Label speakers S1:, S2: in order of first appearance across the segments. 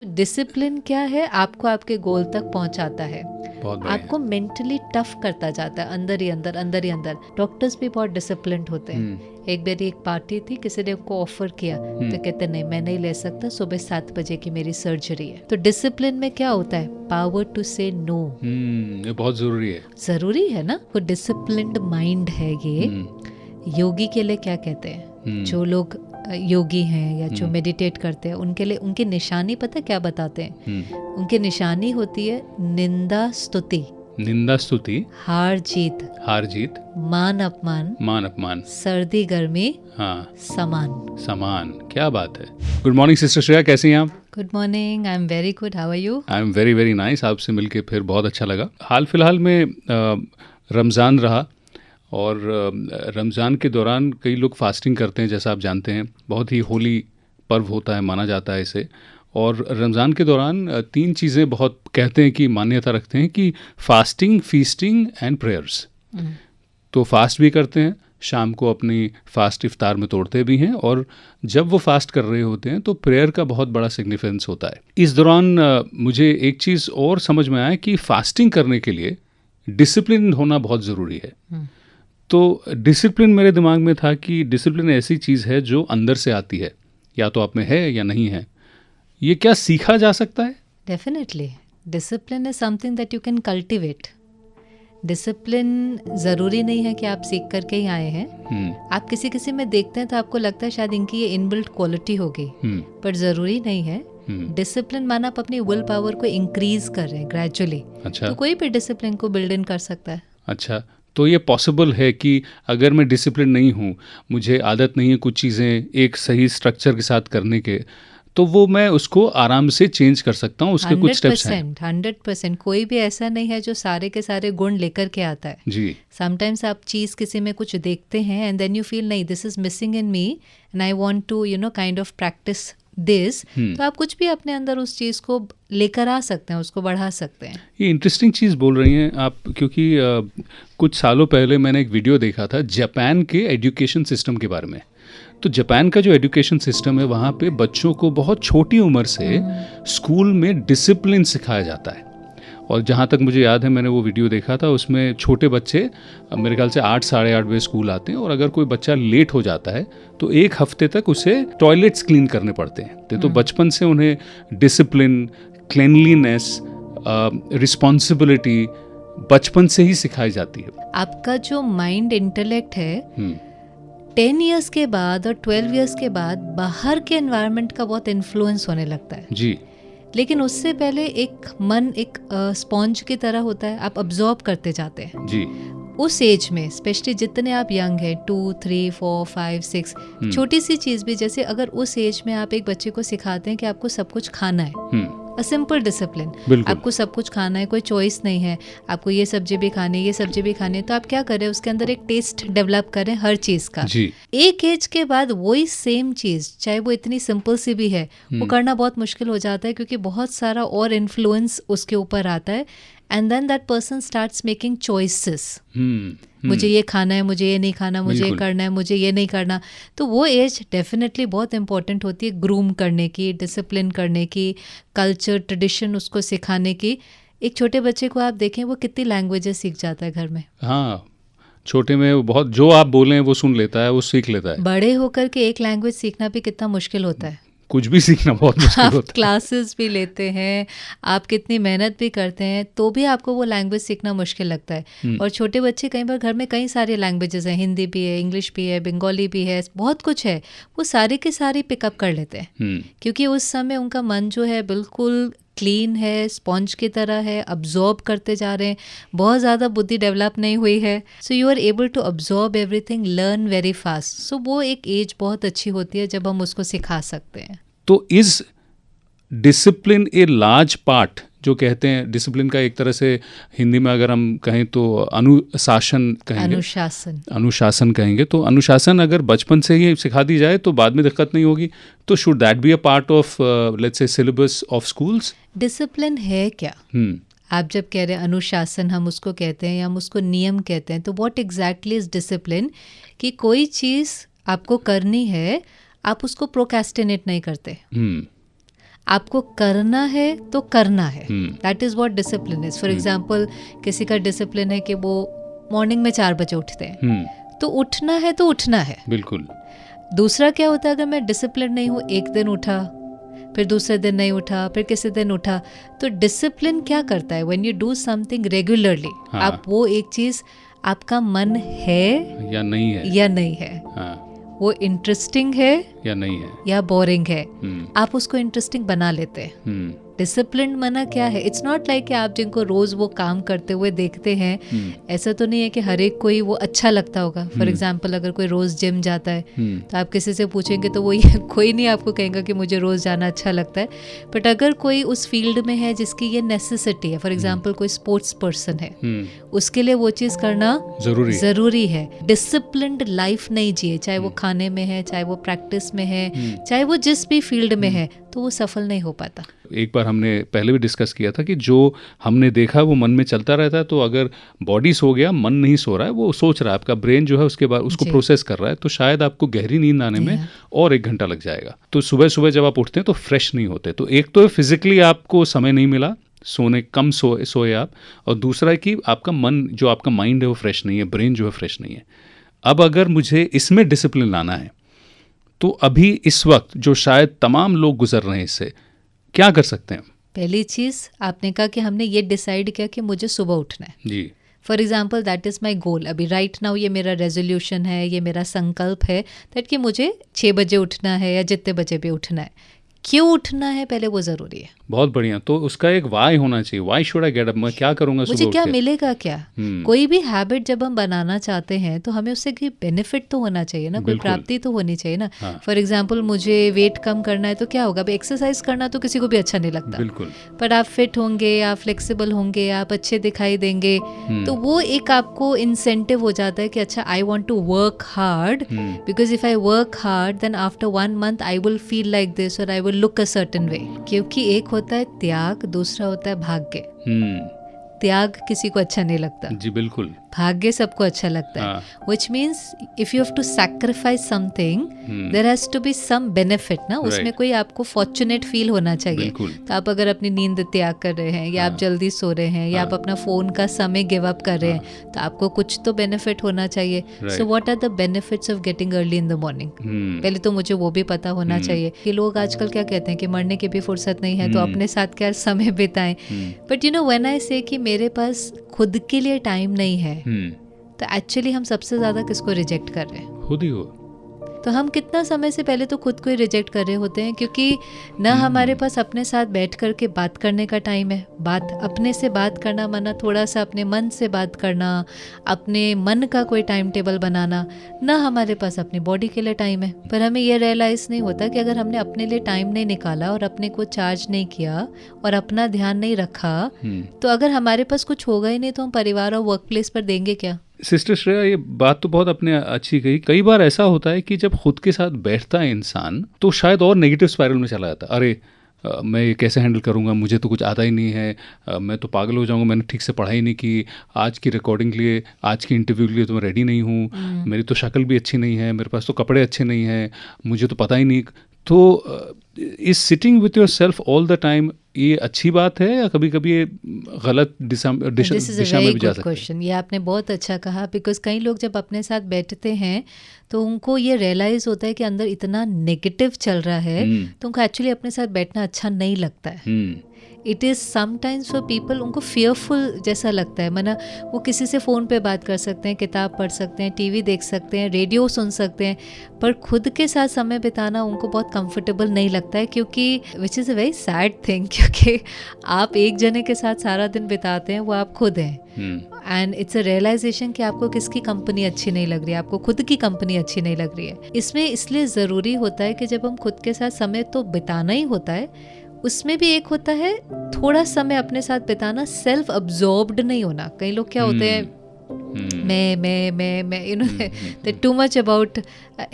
S1: Discipline क्या है, आपको आपके गोल तक पहुंचाता है,
S2: बहुत
S1: आपको मेंटली टफ करता जाता है, अंदर ही अंदर। डॉक्टर्स भी बहुत डिसिप्लिन्ड होते हैं। एक बार एक पार्टी थी, किसी ने उनको ऑफर किया तो कहते नहीं, मैं नहीं ले सकता, सुबह 7 बजे की मेरी सर्जरी है। तो डिसिप्लिन में क्या होता है, पावर टू से नो।
S2: ये बहुत
S1: जरूरी है ना। वो डिसिप्लिन्ड माइंड है ये। योगी के लिए क्या कहते हैं, जो लोग योगी हैं या जो मेडिटेट करते हैं, उनके लिए उनकी निशानी पता क्या बताते हैं? उनकी निशानी होती है निंदा स्तुति, हार जीत, मान अपमान, सर्दी गर्मी, समान।
S2: क्या बात है। गुड मॉर्निंग सिस्टर श्रेया, कैसी हैं आप?
S1: Good morning, I am very good, how are you?
S2: I am very very nice. आपसे मिलके फिर बहुत अच्छा लगा। हाल फिलहाल में रमज़ान रहा और रमज़ान के दौरान कई लोग फास्टिंग करते हैं, जैसा आप जानते हैं। बहुत ही होली पर्व होता है, माना जाता है इसे। और रमज़ान के दौरान 3 चीज़ें बहुत कहते हैं कि मान्यता रखते हैं कि फास्टिंग, फीस्टिंग एंड प्रेयर्स। तो फास्ट भी करते हैं, शाम को अपनी फास्ट इफ्तार में तोड़ते भी हैं, और जब वो फास्ट कर रहे होते हैं तो प्रेयर का बहुत बड़ा सिग्निफिकेंस होता है। इस दौरान मुझे एक चीज़ और समझ में आया कि फास्टिंग करने के लिए डिसिप्लिन होना बहुत ज़रूरी है। तो डिसिप्लिन मेरे दिमाग में था कि डिसिप्लिन ऐसी चीज़ है जो अंदर से आती है, या तो आप में है या नहीं है। ये क्या सीखा जा सकता है?
S1: Definitely, discipline is something that you can cultivate. Discipline ज़रूरी नहीं है कि आप सीख करके ही आए हैं। आप किसी में देखते हैं तो आपको लगता है शायद इनकी ये इनबिल्ट क्वालिटी होगी, पर ज़रूरी नहीं है। डिसिप्लिन माना आप अपनी विल पावर को इंक्रीज कर रहे हैं ग्रेजुअली।
S2: अच्छा।
S1: तो कोई भी डिसिप्लिन को बिल्ड इन कर सकता है।
S2: अच्छा, तो ये पॉसिबल है कि अगर मैं डिसिप्लिन नहीं हूँ, मुझे आदत नहीं है कुछ चीज़ें एक सही स्ट्रक्चर के साथ करने के, तो वो मैं उसको आराम से चेंज कर सकता हूँ। उसके कुछ स्टेप्स हैं।
S1: 100%। कोई भी ऐसा नहीं है जो सारे के सारे गुण लेकर के आता है
S2: जी।
S1: समटाइम्स आप चीज़ किसी में कुछ देखते हैं एंड देन यू फील नहीं, this is missing in me and I want to kind of practice this. तो आप कुछ भी अपने अंदर उस चीज़ को लेकर आ सकते हैं, उसको बढ़ा सकते हैं।
S2: ये इंटरेस्टिंग चीज़ बोल रही हैं आप, क्योंकि कुछ सालों पहले मैंने एक वीडियो देखा था जापान के एजुकेशन सिस्टम के बारे में। तो जापान का जो एजुकेशन सिस्टम है, वहाँ पे बच्चों को बहुत छोटी उम्र से स्कूल में डिसिप्लिन सिखाया जाता है। और जहाँ तक मुझे याद है, मैंने वो वीडियो देखा था, उसमें छोटे बच्चे मेरे ख्याल से 8 साढ़े 8 बजे स्कूल आते हैं, और अगर कोई बच्चा लेट हो जाता है तो 1 हफ्ते तक उसे टॉयलेट्स क्लीन करने पड़ते हैं। तो बचपन से उन्हें डिसिप्लिन, क्लीनलीनेस, रिस्पॉन्सिबिलिटी बचपन से ही सिखाई जाती है।
S1: आपका जो माइंड इंटेलेक्ट है 10 इयर्स के बाद और 12 इयर्स के बाद बाहर के एनवायरनमेंट का बहुत इन्फ्लुएंस होने लगता है
S2: जी।
S1: लेकिन उससे पहले एक मन एक स्पॉन्ज की तरह होता है, आप अब्जॉर्ब करते जाते हैं
S2: जी।
S1: उस एज में, स्पेशली जितने आप यंग हैं 2, 3, 4, 5, 6, छोटी सी चीज़ भी, जैसे अगर उस एज में आप एक बच्चे को सिखाते हैं कि आपको सब कुछ खाना है, अ सिंपल डिसिप्लिन, आपको सब कुछ खाना है, कोई चॉइस नहीं है, आपको ये सब्जी भी खानी है, ये सब्जी भी खानी है, तो आप क्या करें, उसके अंदर एक टेस्ट डेवलप करें हर चीज़ का। एक एज के बाद वही सेम चीज़, चाहे वो इतनी सिंपल सी भी है, वो करना बहुत मुश्किल हो जाता है, क्योंकि बहुत सारा और इन्फ्लुएंस उसके ऊपर आता है। And then that person starts making choices, मुझे ये खाना है, मुझे ये नहीं खाना, मुझे ये करना है, मुझे ये नहीं करना। तो वो एज डेफिनेटली बहुत इंपॉर्टेंट होती है ग्रूम करने की, डिसिप्लिन करने की, कल्चर ट्रेडिशन उसको सिखाने की। एक छोटे बच्चे को आप देखें, वो कितनी लैंग्वेजेस सीख जाता है घर में।
S2: हाँ, छोटे में वो बहुत, जो आप बोलें वो सुन लेता है, वो सीख लेता है।
S1: बड़े होकर के एक लैंग्वेज सीखना भी कितना मुश्किल होता है।
S2: कुछ भी सीखना बहुत मुश्किल होता है।
S1: आप क्लासेस भी लेते हैं, आप कितनी मेहनत भी करते हैं, तो भी आपको वो लैंग्वेज सीखना मुश्किल लगता है। और छोटे बच्चे कई बार घर में कई सारे लैंग्वेजेस हैं, हिंदी भी है, इंग्लिश भी है, बंगाली भी है, बहुत कुछ है, वो सारे के सारे पिकअप कर लेते हैं, क्योंकि उस समय उनका मन जो है बिल्कुल क्लीन है, स्पॉन्ज की तरह है, अब्जॉर्ब करते जा रहे हैं, बहुत ज़्यादा बुद्धि डेवलप नहीं हुई है। So you are able to absorb everything, learn very fast. So वो एक एज बहुत अच्छी होती है जब हम उसको सिखा सकते हैं।
S2: तो is discipline a large part, जो कहते हैं डिसिप्लिन का एक तरह से हिंदी में अगर हम कहें तो अनुशासन कहेंगे, अनुशासन कहेंगे। तो अनुशासन अगर बचपन से ही सिखा दी जाए तो बाद में दिक्कत नहीं होगी। तो should that be a part of let's say syllabus of schools?
S1: Discipline है क्या? आप जब कह रहे हैं अनुशासन, हम उसको कहते हैं या हम उसको नियम कहते हैं, तो व्हाट एग्जैक्टली इज डिसिप्लिन? कि कोई चीज़ आपको करनी है, आप उसको प्रोक्रेस्टिनेट नहीं करते। आपको करना है तो करना है, that is what discipline is. For example किसी का डिसिप्लिन है कि वो मॉर्निंग में 4 बजे उठते हैं, तो उठना है तो उठना है,
S2: बिल्कुल।
S1: दूसरा क्या होता है, अगर मैं डिसिप्लिन नहीं हूँ, एक दिन उठा, फिर दूसरे दिन नहीं उठा, फिर किसी दिन उठा, तो डिसिप्लिन क्या करता है, when you do something regularly, आप वो एक चीज, आपका मन है
S2: या नहीं है,
S1: वो इंटरेस्टिंग है
S2: या नहीं है,
S1: या बोरिंग है, आप उसको इंटरेस्टिंग बना लेते हैं। डिसिप्लिन मना क्या है, इट्स नॉट लाइक कि आप जिनको रोज वो काम करते हुए देखते हैं, ऐसा तो नहीं है कि हर एक कोई वो अच्छा लगता होगा। फॉर एग्जाम्पल अगर कोई रोज जिम जाता है तो आप किसी से पूछेंगे तो वो कोई नहीं आपको कहेगा कि मुझे रोज जाना अच्छा लगता है। बट अगर कोई उस फील्ड में है जिसकी ये नेसेसिटी है, फॉर एग्जाम्पल कोई स्पोर्ट्स पर्सन है, उसके लिए वो चीज़ करना जरूरी है। डिसिप्लिन्ड लाइफ नहीं जिए, चाहे वो खाने में है, चाहे वो प्रैक्टिस में है, चाहे वो जिस भी फील्ड में है, तो वो सफल नहीं हो पाता।
S2: एक बार हमने पहले भी डिस्कस किया था कि जो हमने देखा वो मन में चलता रहता है, तो अगर बॉडी सो गया, मन नहीं सो रहा है, वो सोच रहा है, आपका ब्रेन जो है उसके बाद उसको प्रोसेस कर रहा है, तो शायद आपको गहरी नींद आने में और 1 घंटा लग जाएगा। तो सुबह सुबह जब आप उठते हैं तो फ्रेश नहीं होते। तो एक तो फिजिकली आपको समय नहीं मिला, सोने कम सोए आप, और दूसरा है कि आपका मन, जो आपका माइंड है वो फ्रेश नहीं है, ब्रेन जो है फ्रेश नहीं है। अब अगर मुझे इसमें डिसिप्लिन लाना है, तो अभी इस वक्त जो शायद तमाम लोग गुजर रहे हैं इससे, क्या कर सकते हैं?
S1: पहली चीज़ आपने कहा कि हमने ये डिसाइड किया कि मुझे सुबह उठना है
S2: जी।
S1: For example that is my goal, अभी राइट नाउ ये मेरा रेजोल्यूशन है, ये मेरा संकल्प है दैट कि मुझे 6 बजे उठना है या जितने बजे भी उठना है। क्यों उठना है पहले वो ज़रूरी है।
S2: बहुत बढ़िया। तो उसका एक वाई होना चाहिए, why should I get up, मैं क्या करूंगा सुबह,
S1: मुझे क्या मिलेगा क्या। कोई भी हैबिट जब हम बनाना चाहते हैं तो हमें उससे बेनिफिट तो होना चाहिए ना, कोई प्राप्ति तो होनी चाहिए ना। फॉर एग्जाम्पल मुझे वेट कम करना है तो क्या होगा, अब एक्सरसाइज करना तो किसी को भी अच्छा नहीं लगता,
S2: बिल्कुल,
S1: पर आप फिट होंगे, आप फ्लेक्सिबल होंगे, आप अच्छे दिखाई देंगे, तो वो एक आपको इंसेंटिव हो जाता है कि अच्छा I want to work hard, because if I work hard then after 1 month I will feel like this और I will look a certain way. क्योंकि एक होता है त्याग, दूसरा होता है भाग्य। त्याग किसी को अच्छा नहीं लगता
S2: जी, बिल्कुल,
S1: भाग्य सबको अच्छा लगता है, which means if you have to sacrifice something there has to be some benefit ना, उसमें कोई आपको फॉर्चुनेट फील होना चाहिए। तो आप अगर अपनी नींद त्याग कर रहे हैं, या आप जल्दी सो रहे हैं, या आप अपना फोन का समय गिव अप कर रहे हैं, तो आपको कुछ तो बेनिफिट होना चाहिए। So what are the benefits of getting early in the morning, पहले तो मुझे वो भी पता होना चाहिए कि लोग आजकल क्या कहते हैं कि मरने की भी फुर्सत नहीं है, तो अपने साथ क्या समय बिताएं। But you know when I से कि मेरे पास खुद के लिए टाइम नहीं है, तो एक्चुअली हम सबसे ज़्यादा किसको रिजेक्ट कर रहे हैं?
S2: खुद ही हो।
S1: तो हम कितना समय से पहले तो खुद को ही रिजेक्ट कर रहे होते हैं, क्योंकि ना हमारे पास अपने साथ बैठ कर के बात करने का टाइम है। बात अपने से बात करना माना थोड़ा सा अपने मन से बात करना, अपने मन का कोई टाइम टेबल बनाना, ना हमारे पास अपनी बॉडी के लिए टाइम है। पर हमें ये रियलाइज़ नहीं होता कि अगर हमने अपने लिए टाइम नहीं निकाला और अपने को चार्ज नहीं किया और अपना ध्यान नहीं रखा, तो अगर हमारे पास कुछ होगा ही नहीं तो हम परिवार और वर्क प्लेस पर देंगे क्या?
S2: सिस्टर श्रेया, ये बात तो बहुत अपने अच्छी कही। कई बार ऐसा होता है कि जब खुद के साथ बैठता है इंसान तो शायद और नेगेटिव स्पाइरल में चला जाता है। अरे मैं ये कैसे हैंडल करूँगा, मुझे तो कुछ आता ही नहीं है, मैं तो पागल हो जाऊँगा, मैंने ठीक से पढ़ाई नहीं की, आज की रिकॉर्डिंग के लिए, आज की इंटरव्यू के लिए तो मैं रेडी नहीं हूँ, मेरी तो शक्ल भी अच्छी नहीं है, मेरे पास तो कपड़े अच्छे नहीं हैं, मुझे तो पता ही नहीं। तो इस sitting with your self all the time, ये अच्छी बात है या कभी कभी ये गलत दिशा में भी जा सकता है?
S1: ये आपने बहुत अच्छा कहा, बिकॉज कई लोग जब अपने साथ बैठते हैं तो उनको ये रियलाइज़ होता है कि अंदर इतना नेगेटिव चल रहा है, तो उनको एक्चुअली अपने साथ बैठना अच्छा नहीं लगता है। It is sometimes for people, उनको फियरफुल जैसा लगता है, माना वो किसी से फ़ोन पे बात कर सकते हैं, किताब पढ़ सकते हैं, टीवी देख सकते हैं, रेडियो सुन सकते हैं, पर खुद के साथ समय बिताना उनको बहुत कंफर्टेबल नहीं लगता है, क्योंकि which is a very sad thing, क्योंकि आप एक जने के साथ सारा दिन बिताते हैं, वो आप खुद हैं, एंड इट्स अ रियलाइजेशन कि आपको किसकी कंपनी अच्छी नहीं लग रही है, आपको खुद की कंपनी अच्छी नहीं लग रही है। इसमें इसलिए ज़रूरी होता है कि जब हम खुद के साथ समय तो बिताना ही होता है, उसमें भी एक होता है थोड़ा समय अपने साथ बिताना, सेल्फ अब्जॉर्ब्ड नहीं होना। कई लोग क्या होते हैं, मैं you know that too much about,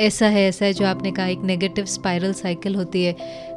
S1: ऐसा है जो आपने कहा, एक नेगेटिव स्पाइरल साइकिल होती है।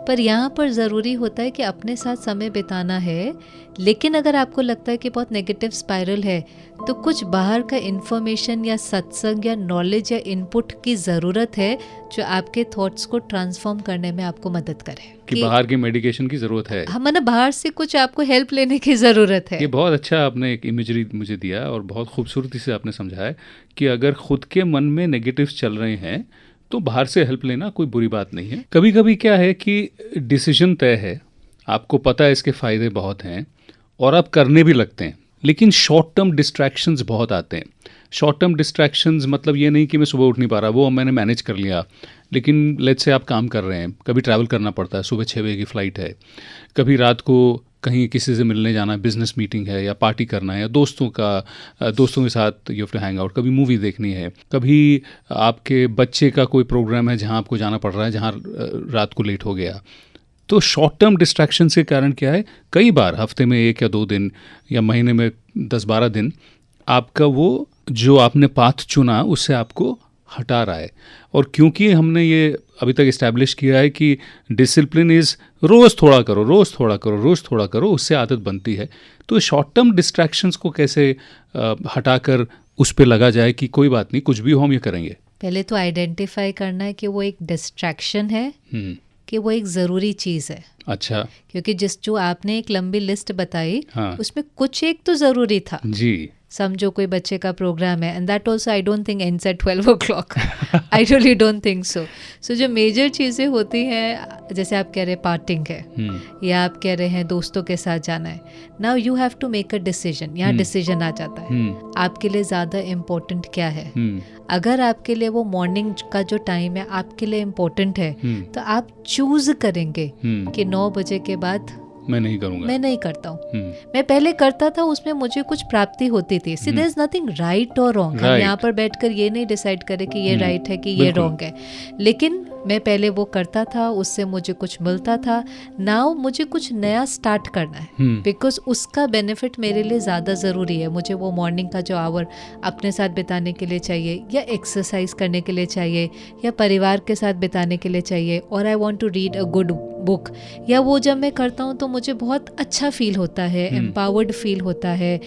S1: पर यहाँ पर ज़रूरी होता है कि अपने साथ समय बिताना है, लेकिन अगर आपको लगता है कि बहुत नेगेटिव स्पाइरल है तो कुछ बाहर का इन्फॉर्मेशन या सत्संग या नॉलेज या इनपुट की ज़रूरत है जो आपके थॉट्स को ट्रांसफॉर्म करने में आपको मदद करे।
S2: कि बाहर की मेडिकेशन की ज़रूरत है,
S1: हम ना बाहर से कुछ आपको हेल्प लेने की ज़रूरत है।
S2: ये बहुत अच्छा आपने एक इमेजरी मुझे दिया और बहुत खूबसूरती से आपने समझाया कि अगर खुद के मन में नेगेटिव्स चल रहे हैं तो बाहर से हेल्प लेना कोई बुरी बात नहीं है। कभी कभी क्या है कि डिसीजन तय है, आपको पता है इसके फ़ायदे बहुत हैं और आप करने भी लगते हैं, लेकिन शॉर्ट टर्म डिस्ट्रैक्शंस बहुत आते हैं। शॉर्ट टर्म डिस्ट्रैक्शंस मतलब ये नहीं कि मैं सुबह उठ नहीं पा रहा, वो मैंने मैनेज कर लिया, लेकिन लेट्स से आप काम कर रहे हैं, कभी ट्रैवल करना पड़ता है, सुबह 6 बजे की फ़्लाइट है, कभी रात को कहीं किसी से मिलने जाना है, बिजनेस मीटिंग है या पार्टी करना है या दोस्तों के साथ you have to hang out, कभी मूवी देखनी है, कभी आपके बच्चे का कोई प्रोग्राम है जहाँ आपको जाना पड़ रहा है, जहाँ रात को लेट हो गया। तो शॉर्ट टर्म डिस्ट्रैक्शन के कारण क्या है, कई बार हफ्ते में 1 या 2 दिन या महीने में 10-12 दिन आपका वो जो आपने पाथ चुना उससे आपको हटा रहा है। और क्योंकि हमने ये अभी तक इस्टेब्लिश किया है कि डिसिप्लिन इज़ रोज़ थोड़ा करो, रोज़ थोड़ा करो, रोज़ थोड़ा करो, उससे आदत बनती है। तो शॉर्ट टर्म डिस्ट्रैक्शंस को कैसे हटाकर उस पर लगा जाए कि कोई बात नहीं, कुछ भी हो हम ये करेंगे।
S1: पहले तो आइडेंटिफाई करना है कि वो एक डिस्ट्रैक्शन है कि वो एक ज़रूरी चीज़ है।
S2: अच्छा,
S1: क्योंकि जो आपने एक लंबी लिस्ट बताई,
S2: हाँ,
S1: उसमें कुछ एक तो ज़रूरी था
S2: जी।
S1: समझो कोई बच्चे का प्रोग्राम है, and that also I don't think ends at 12 o'clock। I really don't think so. So जो मेजर चीज़ें होती हैं, जैसे आप कह रहे हैं पार्टिंग है या आप कह रहे हैं दोस्तों के साथ जाना है, now you have to make a decision. यहाँ डिसीजन आ जाता है आपके लिए ज़्यादा इम्पोर्टेंट क्या है। अगर आपके लिए वो मॉर्निंग का जो टाइम है आपके लिए इम्पोर्टेंट है तो आप चूज करेंगे कि 9 बजे के बाद
S2: मैं नहीं करूँगा, मैं
S1: नहीं करता हूँ। मैं पहले करता था, उसमें मुझे कुछ प्राप्ति होती थी। सी देयर इज नथिंग राइट और रॉन्ग। हम यहाँ पर बैठकर ये नहीं डिसाइड करें कि ये राइट है कि ये रॉन्ग है, लेकिन मैं पहले वो करता था, उससे मुझे कुछ मिलता था। नाउ मुझे कुछ नया स्टार्ट करना है बिकॉज उसका बेनिफिट मेरे लिए ज़्यादा ज़रूरी है। मुझे वो मॉर्निंग का जो आवर अपने साथ बिताने के लिए चाहिए, या एक्सरसाइज करने के लिए चाहिए, या परिवार के साथ बिताने के लिए चाहिए, और I want to read a good book. या वो जब मैं करता हूँ तो मुझे बहुत अच्छा फील होता है, एम्पावर्ड फील होता है,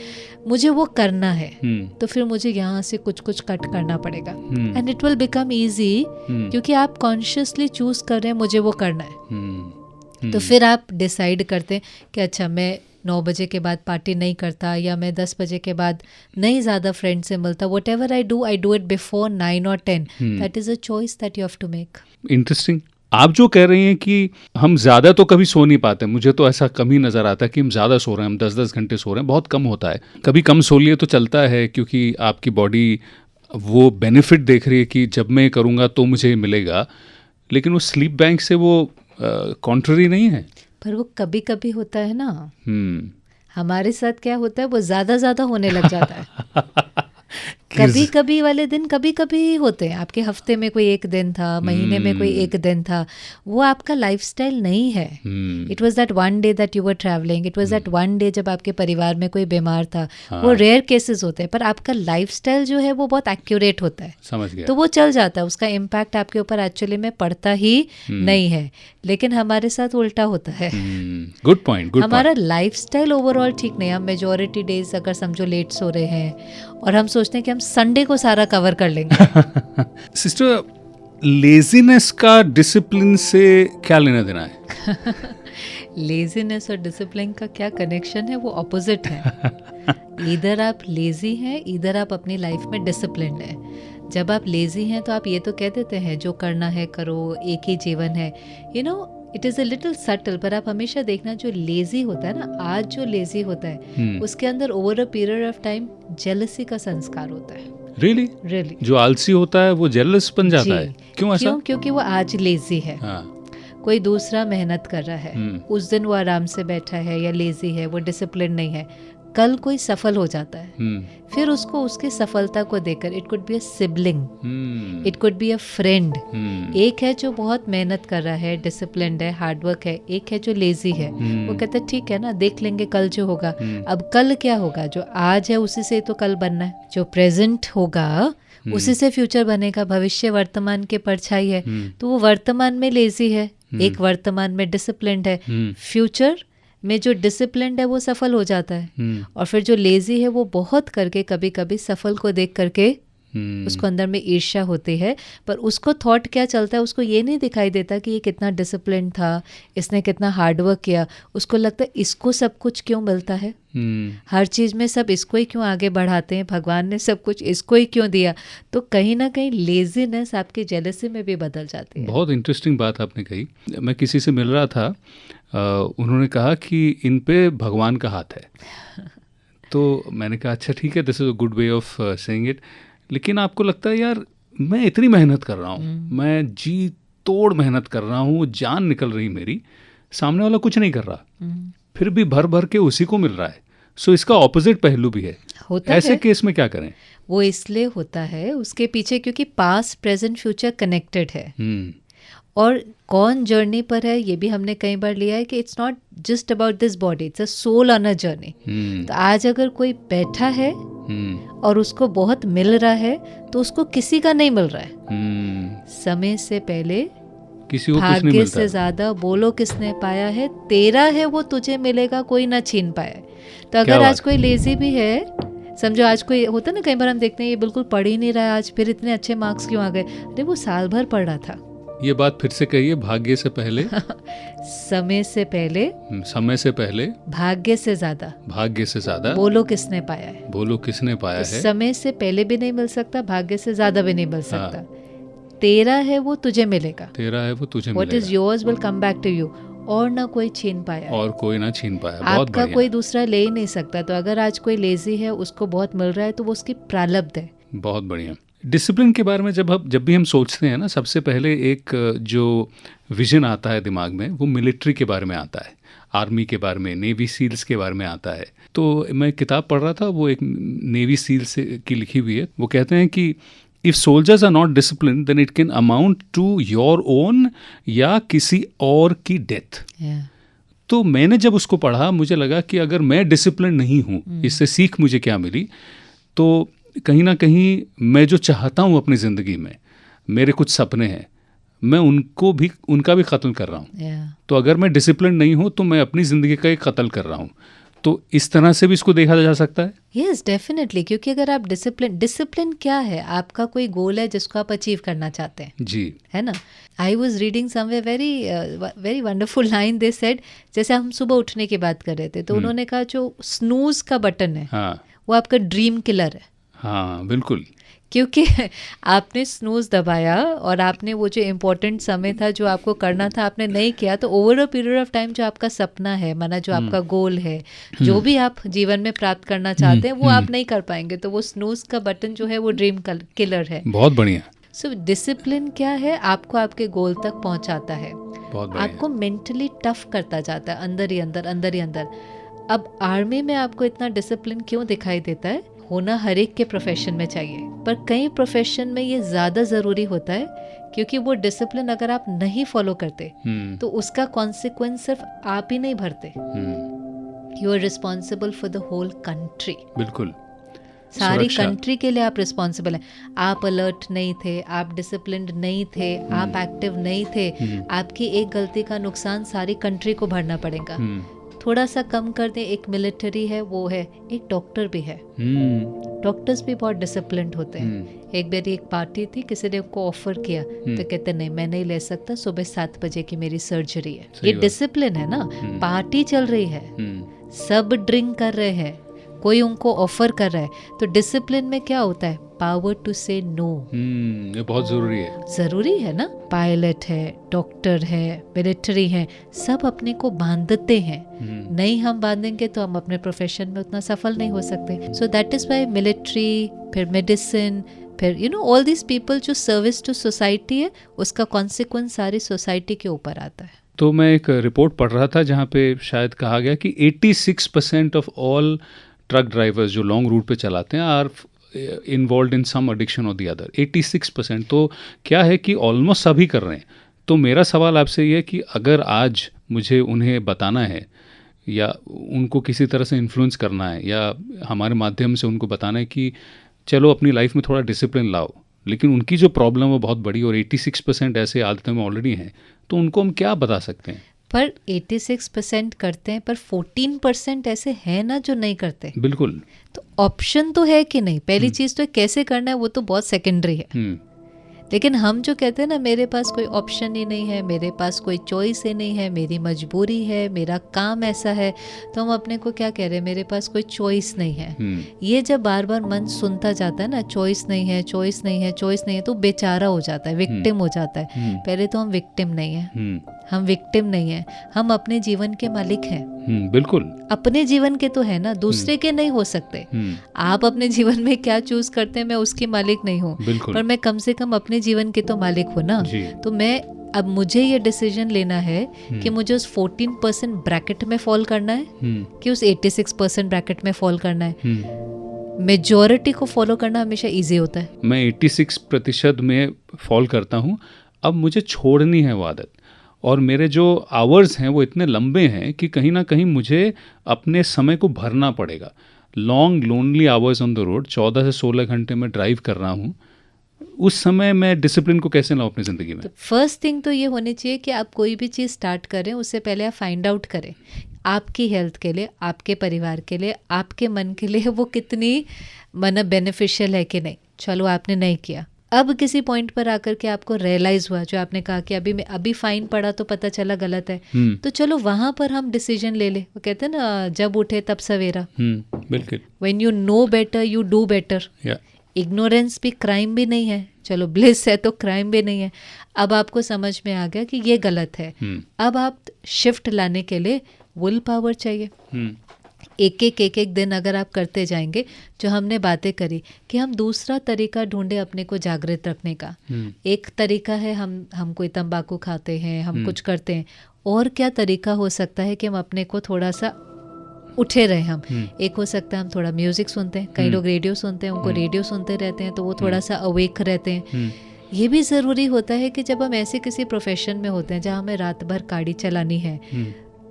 S1: मुझे वो करना है। तो फिर मुझे यहाँ से कुछ कुछ कट करना पड़ेगा and it will become easy, क्योंकि आप कॉन्शियसली चूज कर रहे हैं मुझे वो करना है। तो फिर आप डिसाइड करते हैं कि अच्छा मैं 9 बजे के बाद पार्टी नहीं करता, या मैं 10 बजे के बाद नहीं ज़्यादा फ्रेंड से मिलता। Whatever I do it before 9 or 10। That is a choice that you have to make.
S2: Interesting. आप जो कह रही हैं कि हम ज़्यादा तो कभी सो नहीं पाते, मुझे तो ऐसा कम ही नज़र आता है कि हम ज़्यादा सो रहे हैं, हम 10-10 घंटे सो रहे हैं, बहुत कम होता है। कभी कम सो लिए तो चलता है, क्योंकि आपकी बॉडी वो बेनिफिट देख रही है कि जब मैं करूँगा तो मुझे मिलेगा, लेकिन वो स्लीप बैंक से वो कॉन्ट्ररी नहीं है।
S1: पर वो कभी कभी होता है ना। हमारे साथ क्या होता है, वो ज़्यादा होने लग जाता है। कभी कभी वाले दिन कभी कभी होते हैं। आपके हफ्ते में कोई एक दिन था, महीने में कोई एक दिन था, वो आपका लाइफस्टाइल नहीं है। It was that one day that you were travelling, it was that one day जब आपके परिवार में कोई बीमार था। वो रेयर केसेस होते हैं, पर आपका लाइफस्टाइल जो है वो बहुत एक्यूरेट होता है।
S2: समझ गया।
S1: तो वो चल जाता है, उसका इम्पैक्ट आपके ऊपर एक्चुअली में पड़ता ही नहीं है। लेकिन हमारे साथ उल्टा होता है।
S2: Good point.
S1: हमारा लाइफस्टाइल ओवरऑल ठीक नहीं है। हम मेजॉरिटी डेज अगर समझो लेट सो रहे हैं और हम सोचते हैं कि हम संडे को सारा कवर कर लेंगे।
S2: सिस्टर, लेजीनेस का डिसिप्लिन से क्या लेना देना है?
S1: लेजीनेस और डिसिप्लिन का क्या कनेक्शन है? वो ऑपोजिट है। इधर आप लेजी हैं, इधर आप अपनी लाइफ में डिसिप्लिन्ड हैं। जब आप लेजी हैं तो आप ये तो कह देते हैं जो करना है करो, एक ही जीवन है। You know it is a little subtle, पर आप हमेशा देखना जो लेजी होता है ना, आज जो लेजी होता है उसके अंदर over a period of time jealousy का संस्कार होता है।
S2: रियली जो आलसी होता है वो जेलस बन जाता है। क्यों ऐसा?
S1: क्योंकि वो आज लेजी है। कोई दूसरा मेहनत कर रहा है, उस दिन वो आराम से बैठा है या लेजी है, वो डिसिप्लिन नहीं है। कल कोई सफल हो जाता है, फिर उसको उसकी सफलता को देखकर, it could be a sibling, it could be a friend. एक है जो बहुत मेहनत कर रहा है, डिसिप्लिन्ड है, हार्डवर्क है, एक है जो लेजी है। वो कहता है ठीक है ना, देख लेंगे कल जो होगा। अब कल क्या होगा? जो आज है उसी से तो कल बनना है। जो प्रेजेंट होगा उसी से फ्यूचर बनेगा। भविष्य वर्तमान के परछाई है, तो वो वर्तमान में लेजी है, एक वर्तमान में डिसिप्लिन्ड है, फ्यूचर में जो डिसिप्लिन्ड है वो सफल हो जाता है। और फिर जो लेजी है वो बहुत करके कभी कभी सफल को देख करके उसको अंदर में ईर्ष्या होती है, पर उसको थॉट क्या चलता है, उसको ये नहीं दिखाई देता कि ये कितना डिसिप्लिन था, इसने कितना हार्डवर्क किया। उसको लगता है इसको सब कुछ क्यों मिलता है, हर चीज़ में सब इसको ही क्यों आगे बढ़ाते हैं, भगवान ने सब कुछ इसको ही क्यों दिया। तो कहीं ना कहीं लेजीनेस आपकी जेलसी में भी बदल जाती है।
S2: बहुत इंटरेस्टिंग बात आपने कही। मैं किसी से मिल रहा था, उन्होंने कहा कि इन पे भगवान का हाथ है। तो मैंने कहा अच्छा ठीक है, this is a good way of saying it, लेकिन आपको लगता है यार मैं इतनी मेहनत कर रहा हूँ, मैं जी तोड़ मेहनत कर रहा हूँ, जान निकल रही मेरी, सामने वाला कुछ नहीं कर रहा, फिर भी भर भर के उसी को मिल रहा है। सो इसका ऑपोजिट पहलू भी है। ऐसे केस में क्या करें?
S1: वो इसलिए होता है उसके पीछे क्योंकि पास्ट प्रेजेंट फ्यूचर कनेक्टेड है। और कौन जर्नी पर है ये भी हमने कई बार लिया है कि it's not just about this body, it's a soul on a journey. तो आज अगर कोई बैठा है और उसको बहुत मिल रहा है तो उसको किसी का नहीं मिल रहा है। समय से पहले
S2: किसी को
S1: भाग्य से ज्यादा बोलो किसने पाया है, तेरा है वो तुझे मिलेगा, कोई ना छीन पाए। तो अगर आज कोई लेजी भी है, समझो आज कोई होता है ना, कई बार हम देखते हैं ये बिल्कुल पढ़ ही नहीं रहा है आज, फिर इतने अच्छे मार्क्स क्यों आ गए, अरे वो साल भर पढ़ रहा था।
S2: ये बात फिर से कहिए, भाग्य से पहले
S1: समय से पहले,
S2: समय से पहले
S1: भाग्य से ज्यादा,
S2: भाग्य से ज्यादा
S1: बोलो किसने पाया है,
S2: बोलो किसने पाया है।
S1: समय से पहले भी नहीं मिल सकता, भाग्य से ज्यादा भी नहीं मिल सकता। तेरा है वो तुझे मिलेगा,
S2: तेरा है वो तुझे
S1: मिलेगा। What is yours will come back to you। और ना कोई छीन पाया,
S2: और कोई ना छीन पाया।
S1: आपका कोई दूसरा ले ही नहीं सकता। तो अगर आज कोई लेजी है, उसको बहुत मिल रहा है, तो वो उसकी प्रारब्ध है।
S2: बहुत बढ़िया। डिसिप्लिन के बारे में जब भी हम सोचते हैं ना, सबसे पहले एक जो विजन आता है दिमाग में, वो मिलिट्री के बारे में आता है, आर्मी के बारे में, नेवी सील्स के बारे में आता है। तो मैं किताब पढ़ रहा था, वो एक नेवी सील्स की लिखी हुई है। वो कहते हैं कि if soldiers are not discipline then it can amount to your own या किसी और की डेथ। तो मैंने जब उसको पढ़ा, मुझे लगा कि अगर मैं डिसिप्लिन नहीं हूँ, इससे सीख मुझे क्या मिली, तो कहीं ना कहीं मैं जो चाहता हूँ अपनी ज़िंदगी में, मेरे कुछ सपने हैं, मैं उनका भी कत्ल कर रहा हूँ। तो अगर मैं डिसिप्लिन नहीं हूँ तो मैं अपनी ज़िंदगी का एक कत्ल कर रहा हूँ। तो इस तरह से भी इसको देखा जा सकता है।
S1: Yes, definitely. क्योंकि अगर आप डिसिप्लिन क्या है, आपका कोई गोल है जिसको आप अचीव करना चाहते हैं, जी है ना। I was reading somewhere very wonderful line, they said, जैसे हम सुबह उठने की बात कर रहे थे, तो उन्होंने कहा जो स्नूज का बटन है, वो आपका ड्रीम किलर है।
S2: हाँ बिल्कुल,
S1: क्योंकि आपने स्नूज दबाया और आपने वो जो इम्पोर्टेंट समय था जो आपको करना था आपने नहीं किया, तो over a period of time जो आपका सपना है, माना जो आपका गोल है, जो भी आप जीवन में प्राप्त करना चाहते हैं, वो आप नहीं कर पाएंगे। तो वो स्नूज का बटन जो है वो ड्रीम किलर है।
S2: बहुत बढ़िया।
S1: सो डिसिप्लिन क्या है, आपको आपके गोल तक पहुंचाता है, आपको मेंटली टफ करता जाता है, अंदर ही अंदर। अब आर्मी में आपको इतना डिसिप्लिन क्यों दिखाई देता है? होना हर एक के प्रोफेशन में चाहिए, पर कई प्रोफेशन में ये ज़्यादा ज़रूरी होता है, क्योंकि वो डिसिप्लिन अगर आप नहीं फॉलो करते तो उसका कॉन्सिक्वेंस सिर्फ आप ही नहीं भरते, you are responsible for the whole country.
S2: बिल्कुल,
S1: सारी कंट्री के लिए आप रिस्पॉन्सिबल हैं। आप अलर्ट नहीं थे, आप डिसिप्लिन्ड नहीं थे, आप एक्टिव नहीं थे, आपकी एक गलती का नुकसान सारी कंट्री को भरना पड़ेगा। थोड़ा सा कम कर दें, एक मिलिट्री है वो है, एक डॉक्टर भी है। डॉक्टर्स भी बहुत डिसिप्लिन्ड होते हैं। एक बार एक पार्टी थी, किसी ने उनको ऑफर किया तो कहते नहीं, मैं नहीं ले सकता, सुबह 7 बजे की मेरी सर्जरी है। ये डिसिप्लिन है ना। पार्टी चल रही है, सब ड्रिंक कर रहे हैं, कोई उनको ऑफर कर रहा है। तो डिसिप्लिन में क्या होता है? पावर टू से नो।
S2: ये बहुत
S1: जरूरी है ना। पायलट है, डॉक्टर है, मिलिट्री है, सब अपने को बांधते हैं। नहीं हम बांधेंगे तो हम अपने प्रोफेशन में उतना सफल नहीं हो सकते। So that is why military, फिर मेडिसिन, फिर ऑल दीज पीपल, जो सर्विस टू सोसाइटी है, उसका कॉन्सिक्वेंस सारी सोसाइटी के ऊपर आता है।
S2: तो मैं एक रिपोर्ट पढ़ रहा था जहाँ पे शायद कहा गया कि 86% ऑफ ऑल ट्रक ड्राइवर्स जो लॉन्ग रूट पे चलाते हैं are involve in some addiction और दी अदर। 86%। तो क्या है कि ऑलमोस्ट सभी कर रहे हैं। तो मेरा सवाल आपसे ये है कि अगर आज मुझे उन्हें बताना है या उनको किसी तरह से इन्फ्लुएंस करना है या हमारे माध्यम से उनको बताना है कि चलो अपनी लाइफ में थोड़ा डिसिप्लिन लाओ, लेकिन उनकी जो प्रॉब्लम है बहुत बड़ी, और 86% ऐसे आदतों में ऑलरेडी हैं, तो उनको हम क्या बता सकते हैं?
S1: पर 86% करते हैं, पर 14% ऐसे हैं ना जो नहीं करते।
S2: बिल्कुल।
S1: तो ऑप्शन तो है कि नहीं, पहली चीज़ तो कैसे करना है वो तो बहुत सेकेंडरी है। लेकिन हम जो कहते हैं ना, मेरे पास कोई ऑप्शन ही नहीं है, मेरे पास कोई चॉइस ही नहीं है, मेरी मजबूरी है, मेरा काम ऐसा है, तो हम अपने को क्या कह रहे हैं, मेरे पास कोई चॉइस नहीं है। ये जब बार बार मन सुनता जाता है ना, चॉइस नहीं है, चॉइस नहीं है, चॉइस नहीं है, तो बेचारा हो जाता है, विक्टिम हो जाता है। पहले तो हम विक्टिम नहीं है, हम विक्टिम नहीं है, हम अपने जीवन के मालिक हैं।
S2: बिल्कुल।
S1: अपने जीवन के तो है ना, दूसरे के नहीं हो सकते। आप अपने जीवन में क्या चूज करते हैं, मैं उसकी मालिक नहीं हूँ, पर मैं कम से कम अपने जीवन के तो मालिक हूँ ना। तो मैं अब मुझे ये डिसीजन लेना है कि मुझे उस 14% ब्रैकेट में फॉल करना है कि उस 86% ब्रैकेट में फॉल करना है। मेजॉरिटी को फॉलो करना हमेशा इजी होता है।
S2: मैं 86% में फॉल करता हूँ, अब मुझे छोड़नी है वो आदत, और मेरे जो आवर्स हैं वो इतने लंबे हैं कि कहीं ना कहीं मुझे अपने समय को भरना पड़ेगा। Long lonely hours on the road, 14 से 16 घंटे में ड्राइव कर रहा हूँ, उस समय मैं डिसिप्लिन को कैसे लाऊं अपनी ज़िंदगी में?
S1: तो फर्स्ट थिंग तो ये होनी चाहिए कि आप कोई भी चीज़ स्टार्ट करें उससे पहले आप फाइंड आउट करें आपकी हेल्थ के लिए, आपके परिवार के लिए, आपके मन के लिए वो कितनी बेनिफिशियल है कि नहीं। चलो आपने नहीं किया, अब किसी पॉइंट पर आकर के आपको रियलाइज हुआ, जो आपने कहा कि अभी फाइन पड़ा तो पता चला गलत है, तो चलो वहां पर हम डिसीजन ले ले। वो कहते हैं ना, जब उठे तब सवेरा।
S2: बिल्कुल।
S1: When you know better you do better. Ignorance भी क्राइम भी नहीं है, चलो ब्लिस है तो क्राइम भी नहीं है। अब आपको समझ में आ गया कि ये गलत है। अब आप शिफ्ट लाने के लिए विल पावर चाहिए। एक दिन अगर आप करते जाएंगे, जो हमने बातें करी कि हम दूसरा तरीका ढूंढे अपने को जागृत रखने का। एक तरीका है हम कोई तंबाकू खाते हैं, हम कुछ करते हैं, और क्या तरीका हो सकता है कि हम अपने को थोड़ा सा उठे रहे। हम एक हो सकता है हम थोड़ा म्यूजिक सुनते हैं, कई लोग रेडियो सुनते हैं, उनको रेडियो सुनते रहते हैं तो वो थोड़ा सा अवेक रहते हैं। ये भी ज़रूरी होता है कि जब हम ऐसे किसी प्रोफेशन में होते हैं जहाँ हमें रात भर गाड़ी चलानी है,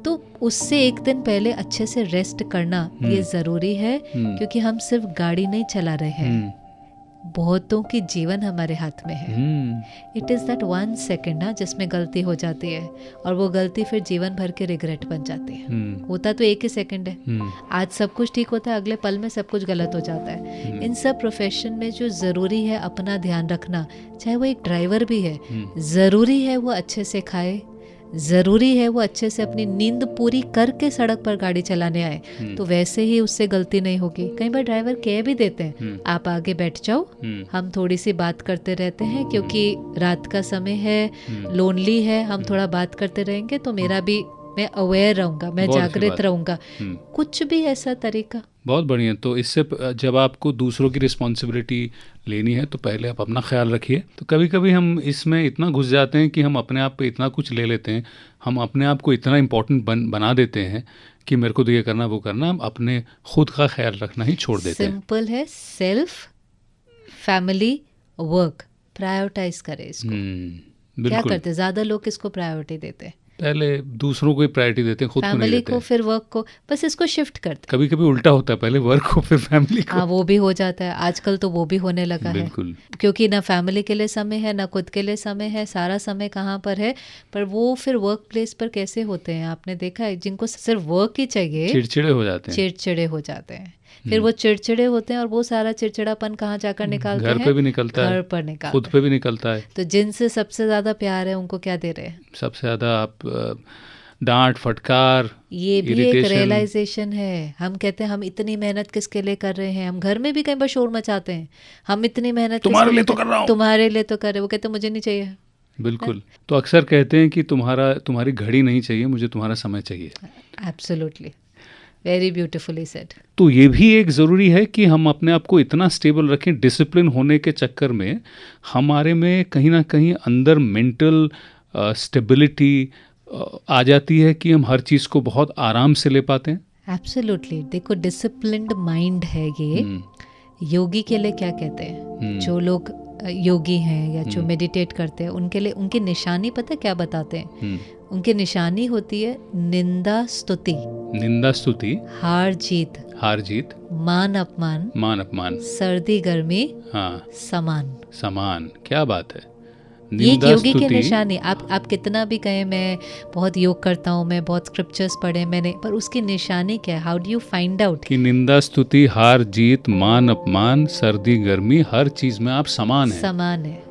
S1: तो उससे एक दिन पहले अच्छे से रेस्ट करना ये ज़रूरी है, क्योंकि हम सिर्फ गाड़ी नहीं चला रहे हैं, बहुतों की जीवन हमारे हाथ में है। इट इज़ दैट 1 सेकेंड ना जिसमें गलती हो जाती है, और वो गलती फिर जीवन भर के रिग्रेट बन जाती है। होता तो 1 ही सेकेंड है, आज सब कुछ ठीक होता है, अगले पल में सब कुछ गलत हो जाता है। इन सब प्रोफेशन में जो ज़रूरी है अपना ध्यान रखना, चाहे वो एक ड्राइवर भी है, ज़रूरी है वो अच्छे से खाए, ज़रूरी है वो अच्छे से अपनी नींद पूरी करके सड़क पर गाड़ी चलाने आए, तो वैसे ही उससे गलती नहीं होगी। कई बार ड्राइवर कह भी देते हैं आप आगे बैठ जाओ, हम थोड़ी सी बात करते रहते हैं, क्योंकि रात का समय है, लोनली है, हम थोड़ा बात करते रहेंगे तो मैं अवेयर रहूँगा, मैं जागृत रहूँगा। कुछ भी ऐसा तरीका।
S2: बहुत बढ़िया। तो इससे जब आपको दूसरों की रिस्पॉन्सिबिलिटी लेनी है तो पहले आप अपना ख्याल रखिए। तो कभी कभी हम इसमें इतना घुस जाते हैं कि हम अपने आप पे इतना कुछ ले लेते हैं, हम अपने आप को इतना इम्पोर्टेंट बना देते हैं कि मेरे को तो ये करना वो करना, हम अपने खुद का ख्याल रखना ही छोड़ देते हैं।
S1: सिंपल है, सेल्फ, फैमिली, वर्क, प्रायोरिटाइज करें इसको। क्या करते, ज़्यादा लोग किसको प्रायोरिटी देते हैं?
S2: पहले दूसरों को प्रायोरिटी देते हैं, खुद को नहीं देते।
S1: फैमिली को, फिर वर्क को, बस इसको शिफ्ट करते।
S2: कभी कभी उल्टा होता है, पहले वर्क को फिर फैमिली को।
S1: हाँ, वो भी हो जाता है आजकल, तो वो भी होने लगा है।
S2: बिल्कुल।
S1: क्योंकि ना फैमिली के लिए समय है, ना खुद के लिए समय है, सारा समय कहाँ पर है। पर वो फिर वर्क प्लेस पर कैसे होते हैं, आपने देखा है, जिनको सिर्फ वर्क ही चाहिए,
S2: चिड़चिड़े हो जाते हैं।
S1: फिर वो चिड़चिड़े होते हैं, और वो सारा चिड़चिड़ापन कहाँ जाकर निकालते हैं?
S2: घर पे भी निकलता है,
S1: घर पर निकालते,
S2: खुद पे भी निकलता है।
S1: तो जिनसे सबसे ज्यादा प्यार है उनको क्या दे रहे हैं?
S2: सबसे ज्यादा आप डांट, फटकार,
S1: ये भी एक रियलाइजेशन है। हम कहते हैं हम इतनी मेहनत किसके लिए कर रहे हैं, हम घर में भी कई बार शोर मचाते हैं, हम इतनी मेहनत
S2: तुम्हारे लिए तो कर रहा हूँ,
S1: तुम्हारे लिए तो कर रहे, वो कहते हैं मुझे नहीं चाहिए।
S2: बिल्कुल। तो अक्सर कहते हैं कि तुम्हारी घड़ी नहीं चाहिए, मुझे तुम्हारा समय चाहिए।
S1: Absolutely, very beautifully said.
S2: तो ये भी एक ज़रूरी है कि हम अपने आप को इतना स्टेबल रखें। डिसिप्लिन होने के चक्कर में हमारे में कहीं ना कहीं अंदर मेंटल स्टेबिलिटी आ जाती है कि हम हर चीज़ को बहुत आराम से ले पाते हैं।
S1: एब्सोल्युटली। देखो, डिसिप्लिन्ड माइंड है ये। योगी के लिए क्या कहते हैं? जो लोग योगी हैं या जो मेडिटेट करते हैं, उनके लिए उनकी निशानी पता क्या बताते हैं? उनकी निशानी होती है निंदा स्तुति,
S2: निंदा स्तुति,
S1: हार जीत,
S2: हार जीत,
S1: मान अपमान,
S2: मान अपमान,
S1: सर्दी गर्मी,
S2: हाँ,
S1: समान।
S2: समान। क्या बात है।
S1: ये
S2: निंदा
S1: योगी के
S2: स्तुति,
S1: निशानी। आप कितना भी कहें मैं बहुत योग करता हूँ, मैं बहुत स्क्रिप्चर्स पढ़े मैंने, पर उसकी निशानी क्या है? How do you find out?
S2: कि निंदा स्तुति, हार जीत, मान अपमान, सर्दी गर्मी, हर चीज में आप समान हैं।
S1: समान है।